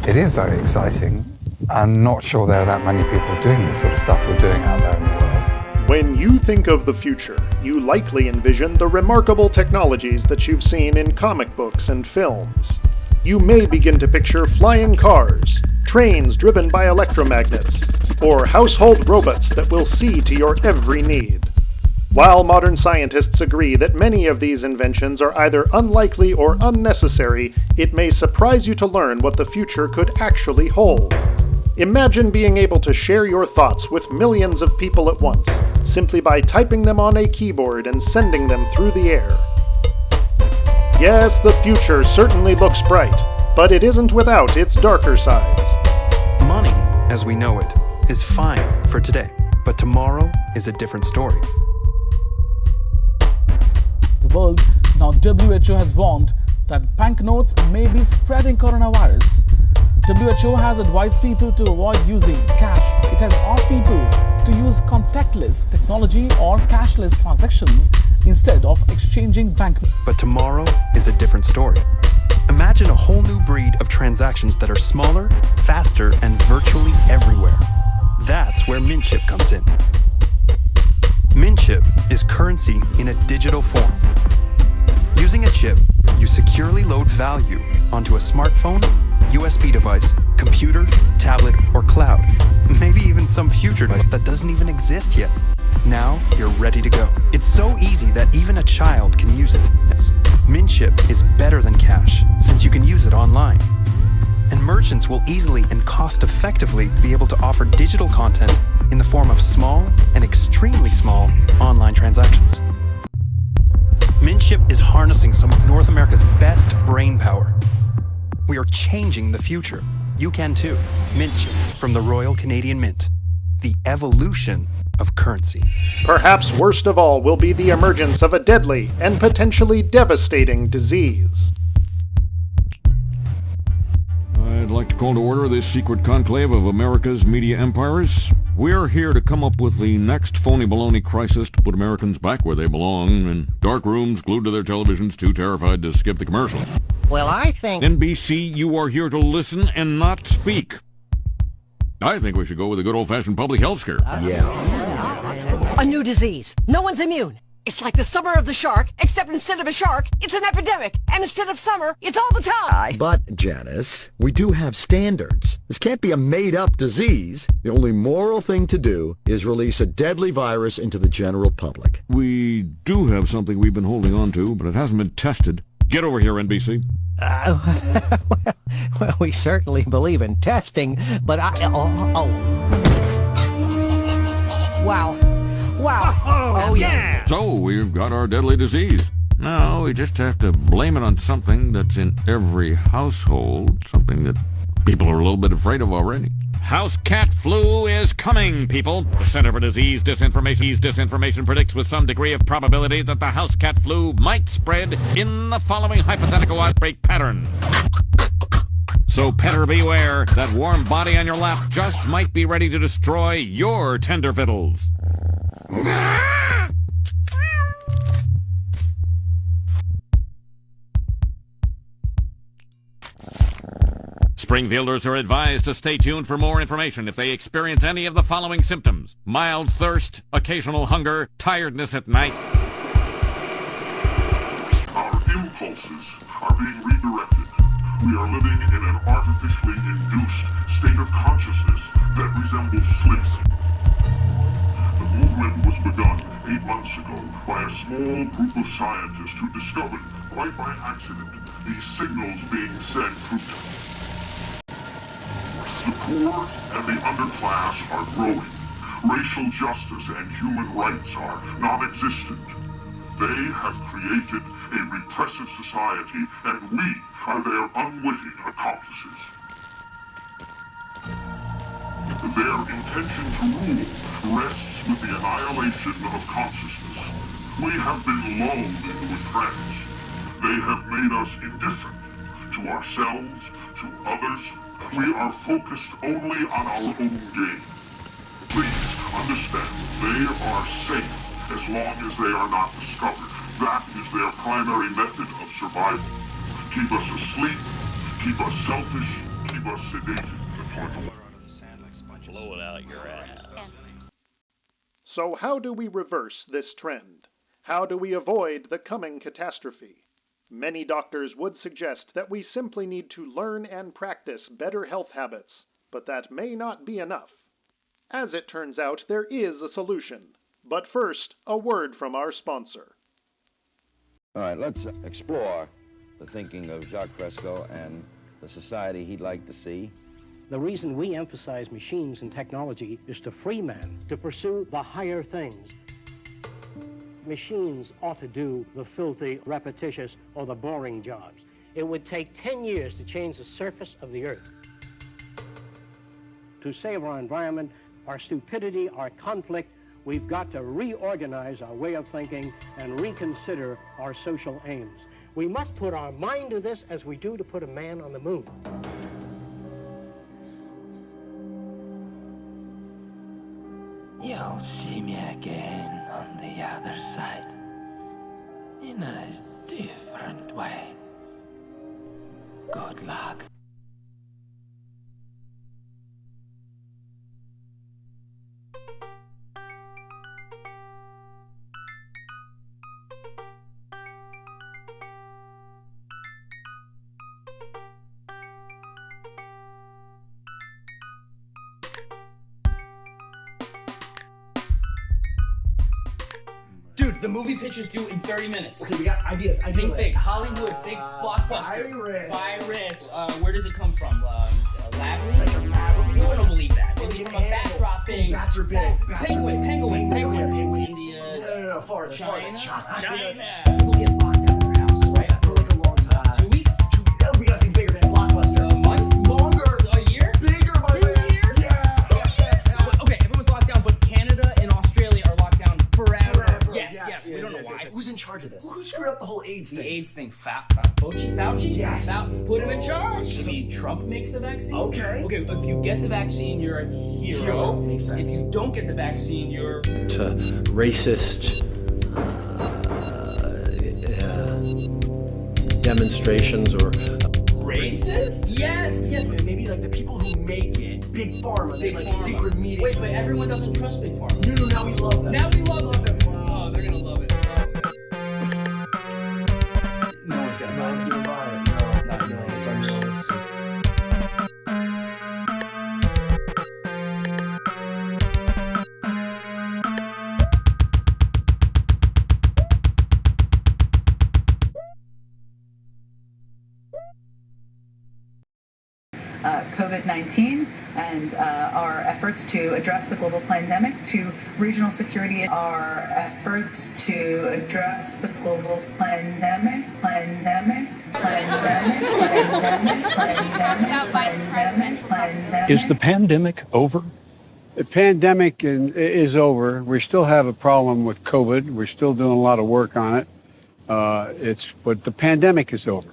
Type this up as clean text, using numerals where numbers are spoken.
It is very exciting. I'm not sure there are that many people doing the sort of stuff we're doing out there in the world. When you think of the future, you likely envision the remarkable technologies that you've seen in comic books and films. You may begin to picture flying cars, trains driven by electromagnets, or household robots that will see to your every need. While modern scientists agree that many of these inventions are either unlikely or unnecessary, it may surprise you to learn what the future could actually hold. Imagine being able to share your thoughts with millions of people at once, simply by typing them on a keyboard and sending them through the air. Yes, the future certainly looks bright, but it isn't without its darker sides. Money, as we know it, is fine for today, but tomorrow is a different story. The world, now WHO has warned that banknotes may be spreading coronavirus. WHO has advised people to avoid using cash. It has asked people to use contactless technology or cashless transactions instead of exchanging banknotes. But tomorrow is a different story. Imagine a whole new breed of transactions that are smaller, faster, and virtually everywhere. That's where Mintchip comes in. Mintchip is currency in a digital form. Using a chip, you securely load value onto a smartphone, USB device, computer, tablet, or cloud. Maybe even some future device that doesn't even exist yet. Now you're ready to go. It's so easy that even a child can use it. Mintchip is better than cash since you can use it online. And merchants will easily and cost-effectively be able to offer digital content in the form of small and extremely small online transactions. Mintchip is harnessing some of North America's best brain power. We are changing the future. You can too. Mintchip from the Royal Canadian Mint. The evolution of currency. Perhaps worst of all will be the emergence of a deadly and potentially devastating disease. I'd like to call to order this secret conclave of America's media empires. We're here to come up with the next phony baloney crisis to put Americans back where they belong, in dark rooms glued to their televisions, too terrified to skip the commercials. Well, I think... NBC, you are here to listen and not speak. I think we should go with a good old-fashioned public health scare. A new disease. No one's immune. It's like the summer of the shark, except instead of a shark, it's an epidemic. And instead of summer, it's all the time. But, Janice, we do have standards. This can't be a made-up disease. The only moral thing to do is release a deadly virus into the general public. We do have something we've been holding on to, but it hasn't been tested. Get over here, NBC. Well, we certainly believe in testing, but Wow. Oh, yeah. So, we've got our deadly disease. Now, we just have to blame it on something that's in every household, something that people are a little bit afraid of already. House cat flu is coming, people. The Center for Disease Disinformation predicts with some degree of probability that the house cat flu might spread in the following hypothetical outbreak pattern. So petter beware, that warm body on your lap just might be ready to destroy your tender fiddles. Springfielders are advised to stay tuned for more information if they experience any of the following symptoms: mild thirst, occasional hunger, tiredness at night. Our impulses are being redirected. We are living in an artificially induced state of consciousness that resembles sleep. The movement was begun 8 months ago by a small group of scientists who discovered, quite by accident, these signals being sent through. The poor and the underclass are growing. Racial justice and human rights are non-existent. They have created a repressive society, and we are their unwitting accomplices. Their intention to rule rests with the annihilation of consciousness. We have been lulled into a trance. They have made us indifferent to ourselves, to others. We are focused only on our own gain. Please understand, they are safe as long as they are not discovered. That is their primary method of survival. Keep us asleep, keep us selfish, keep us sedated. Blow it out your ass. So how do we reverse this trend? How do we avoid the coming catastrophe? Many doctors would suggest that we simply need to learn and practice better health habits, but that may not be enough. As it turns out, there is a solution. But first, a word from our sponsor. All right, let's explore the thinking of Jacques Fresco and the society he'd like to see. The reason we emphasize machines and technology is to free man, to pursue the higher things. Machines ought to do the filthy, repetitious, or the boring jobs. It would take 10 years to change the surface of the earth. To save our environment, our stupidity, our conflict, we've got to reorganize our way of thinking and reconsider our social aims. We must put our mind to this as we do to put a man on the moon. You'll see me again on the other side, in a different way. Good luck. Dude, the movie pitch is due in 30 minutes. Okay, we got ideas. Think big. Hollywood, big blockbuster. Virus. Where does it come from? Labyrinth? Like a labyrinth. You wouldn't believe that. Maybe from a bat dropping. Bats are big. Penguin. India. No, Florida. China. People get locked out of their house, right? For like a long time. 2 weeks? We gotta think bigger, man. Blockbuster. A month? Longer. A year? Bigger, my man. 2 years? Yeah. Okay, everyone's locked down, but Canada and Australia are locked down forever. Yes. We don't know why. Who's in charge of this? Who screwed up the whole AIDS thing? The AIDS thing. Fauci? Yes. Put him in charge. Maybe Trump makes the vaccine? Okay. Okay, if you get the vaccine, you're a hero. Makes sense. If you don't get the vaccine, you're... To racist demonstrations or... Racist? Yes. Maybe like the people who make it, Big Pharma, they like Pharma. secret meetings. Wait, but everyone doesn't trust Big Pharma. No, now we love them. Now we love them. Oh, they're gonna love it. No one's gonna buy it. Not millions, I'm sure. COVID-19 and our efforts to address the global pandemic, to regional security, our efforts to address the global pandemic. Is the pandemic over? The pandemic is over. We still have a problem with COVID. We're still doing a lot of work on it. But the pandemic is over.